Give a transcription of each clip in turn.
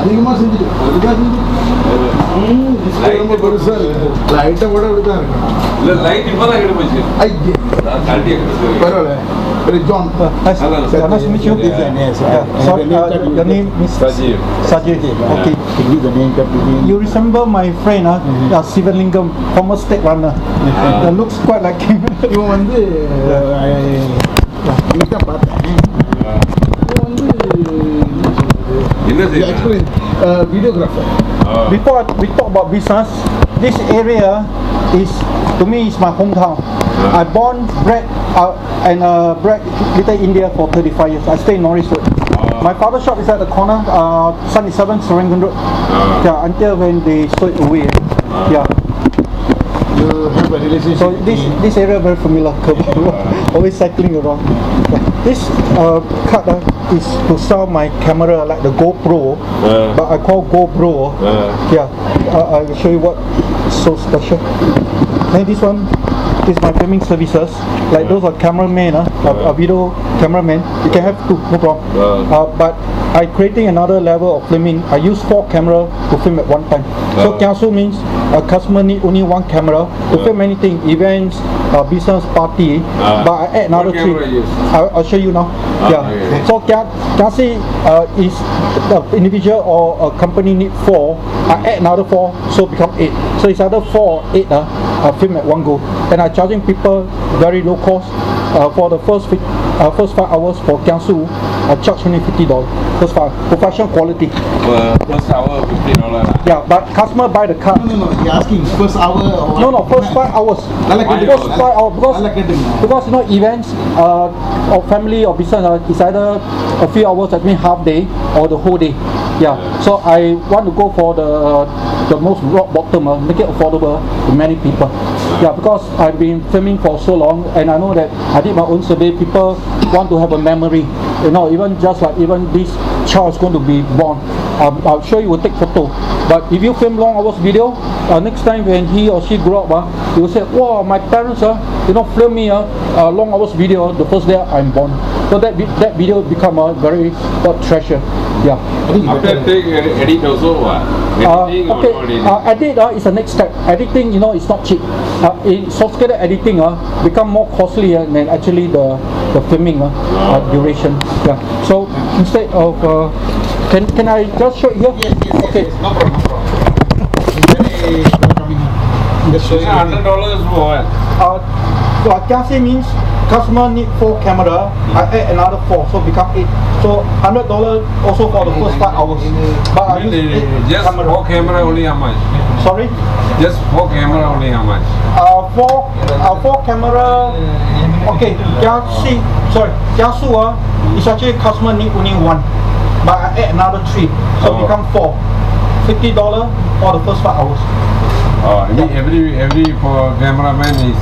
அதிகமாக செஞ்சுட்டு அதுக்காக செஞ்சுட்டு ரொம்ப பெருசாக இருக்குது. லைட்டை கூட அப்படி தான் இருக்கணும். இல்லை லைட் இப்போ தான் கிட்ட போச்சு. ஐயே பரவாயில்ல. John. Nice to meet you. Sorry, your name is Sajid. Okay. You resemble my friend, Sivalingam, former state runner. That looks quite like him. இவன் வந்து இன்னைக்கு தான் பார்த்தேன். இவன் வந்து videographer. Before we talk about business, this area is, to me, is my hometown. I born, bred, and bred Little India for 35 years. I stay in Norris Road. My father's shop is at the corner, 77 Serangoon Road. Yeah, until when they stole it away. Yeah. You have a relationship. So this area very familiar. Always cycling around. Yeah. This card is to sell my camera, like the GoPro, but I call GoPro. Yeah, I will show you what is so special. And this one is my filming services. Like those are cameramen, a video cameraman. You can have two, no problem. But I creating another level of filming. I use 4 cameras to film at one time. So Kiasu means a customer need only 1 camera to film anything, events, business party. But I add another 3. I'll show you now. Yeah. So Kiasi is the individual or a company need 4. I add another 4, so become 8. So it's either 4 or 8. Film at one go. And I charging people very low cost. For the first 5 hours for Kiasu, I charge only $50. First 5, professional quality. First hour $50. Yeah, but customer buy the car. No, you're asking first hour or No, first 5 hours. First 5 hours because you know events or family or business is either a few hours, that means half day or the whole day. Yeah. So I want to go for the most rock bottom, make it affordable to many people. Yeah, because I've been filming for so long, and I know that I did my own survey. People want to have a memory. You know, even just like even this child is going to be born. I'm sure you will take photo. But if you film long hours video, next time when he or she grow up, you will say, "Wow, my parents, film me long hours video the first day I'm born." So that video become a very treasure. Yeah. After take edit also, okay. Edit is the next step. Editing, it's not cheap. Sophisticated editing become more costly than actually the filming duration. Yeah. So instead of can I just show you here? Yes. Okay. Yes, no problem. $100 more. So Kiasi means customer need 4 camera. I add another 4, so become 8. So $100 also for the first 5 hours. But I use just camera. 4 camera only how much? Sorry? Just 4 camera only how much? 4 camera. Okay, Kiasu is actually customer need only 1, but I add another 3, so become 4. $50 for the first 5 hours. Every for cameraman is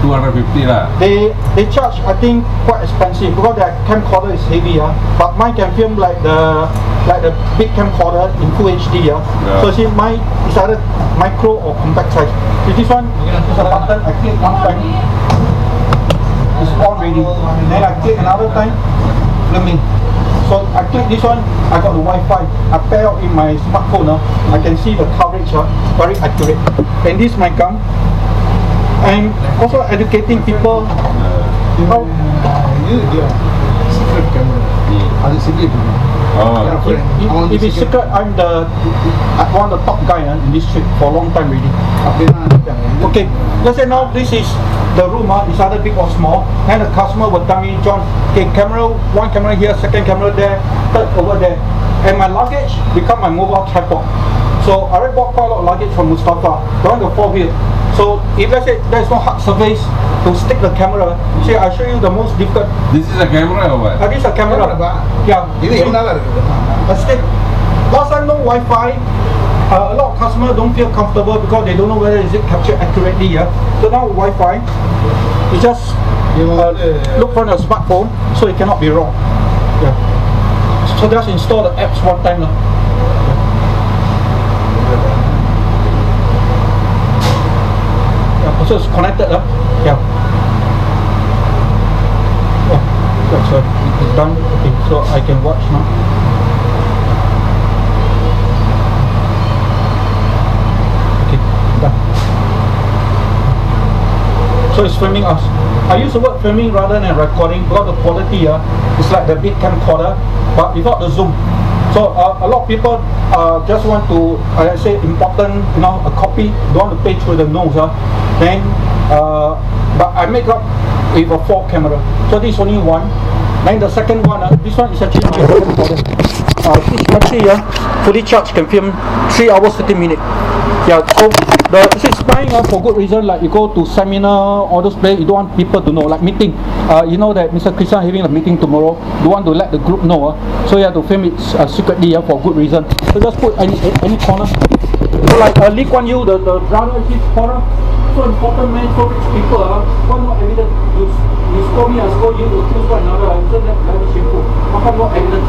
250 lah. They charge, I think, quite expensive because their camcorder is heavy. But mine can film like the big camcorder in Full HD. So see, mine is either micro or compact size. With this one, there's a button. I click one time, it's on ready. Then I click another time, filming. So I click this one, I got the Wi-Fi. I pair up in my smartphone. I can see the coverage, very accurate. And this might come. And also educating people. Secret camera. That's secret. If it's secret, I'm one of the top guy in this trip for a long time already. Okay, let's say now this is the room. It's either big or small. Then the customer will tell me, John, okay, one camera here, second camera there, third over there, and my luggage become my mobile tripod. So I already bought quite a lot of luggage from Mustafa. The one the 4-wheel. So if let's say there's no hard surface to stick the camera, see, I show you the most difficult. This is a camera or what? This is a camera. Yeah. A stick. Last time no Wi-Fi. A lot of customers don't feel comfortable because they don't know whether is it captured accurately. So now Wi-Fi, you just look from your smartphone, so it cannot be wrong. Yeah. So just install the apps one time. So it's connected. Yeah. That's done. Okay, so I can watch now. So it's filming us. I use the word filming rather than recording because the quality is like the big camcorder, but without the zoom. So a lot of people just want to, let's say, important, a copy, don't want to pay through the nose. Then, but I make up with a 4 camera. So this is only one. Then the second one, this one is actually my camcorder. This battery fully charged can film 3 hours 30 minutes. Yeah, so it's buying for good reason. Like you go to seminar, all those places, you don't want people to know. Like meeting, you know that Mr. Krishna having a meeting tomorrow. You want to let the group know, so you have to film it secretly for good reason. So just put any corner. So like Lee Kuan Yew, the brother, his corner. So important, man. So rich people, what more evidence? You score me, I score you. You choose one another. So that very simple. How come no evidence?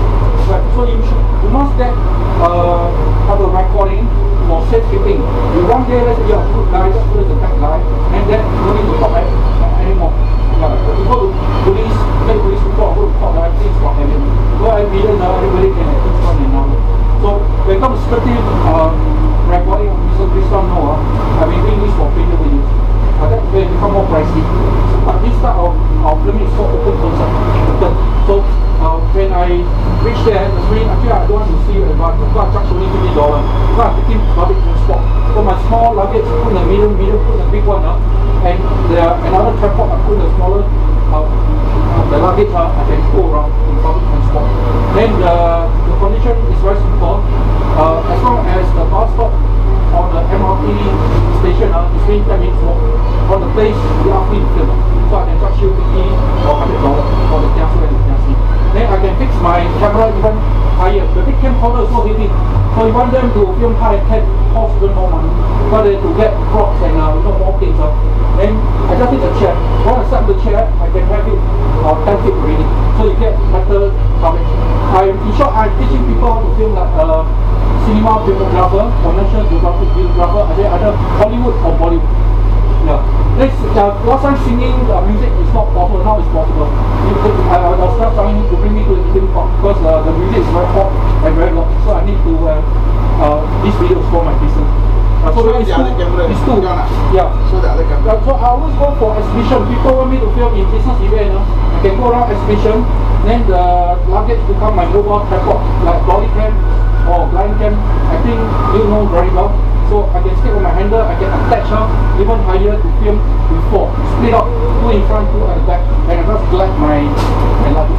Right. So you must get have a recording for safekeeping. You one day let's say you're a good guy, just put as a bad guy, and then you don't need to talk anymore. Yeah. You go to police, make police report, go to court, things for evidence. Go evidence, everybody can accuse one another. So when it comes to security recording of Mr. Krishna, I've been doing this for 20 years. That will become more pricey. But this type of filming is called open concept. So when I reach there, actually I don't want to see you advance, because I charge only $50. Because I'm taking public transport. So my small luggage, put in the middle, put in the big one, and there another tripod, I put in the smaller, the luggage I can go around in public transport. Then the condition is very simple. As long as the bus stop on the MRT station is within 10 minutes walk. On the place, you ask me to film. So I can charge you $50 or $100 for the kiasu and the kiasi. Then I can fix my camera even higher. The big camcorder is so heavy. So you want them to film high, can cost even more money. But to get props and more things. Then I just need a chair. When I set the chair, I can have it 10 feet already. So you get better coverage. In short, I'm teaching people how to film like cinema filmographer or National Geographic videographer, either Hollywood or Bollywood. Yeah. Last time singing music is not possible, now it's possible. I was not trying to bring me to the theme park because the music is very hot and very loud. So I need to this video is for my business. So it's two. Yeah. So I always go for exhibition. People want me to film in business event. I can go around exhibition. Then the luggage become my mobile tripod, like dolly cam or blind cam. I think you know very well. So I can stick on my handle, I can attach even higher to film with 4. Split up, 2 in front, 2 at the back, and I just glide my luggage.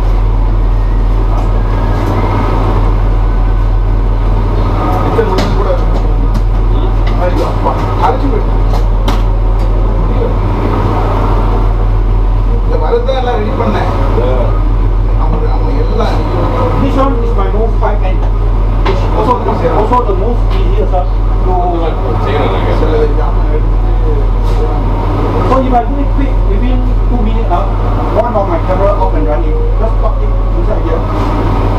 This one is my most high end. It's also the most easiest to. So if I do it quick, within 2 minutes, one of my camera up and running. Just plug it inside here.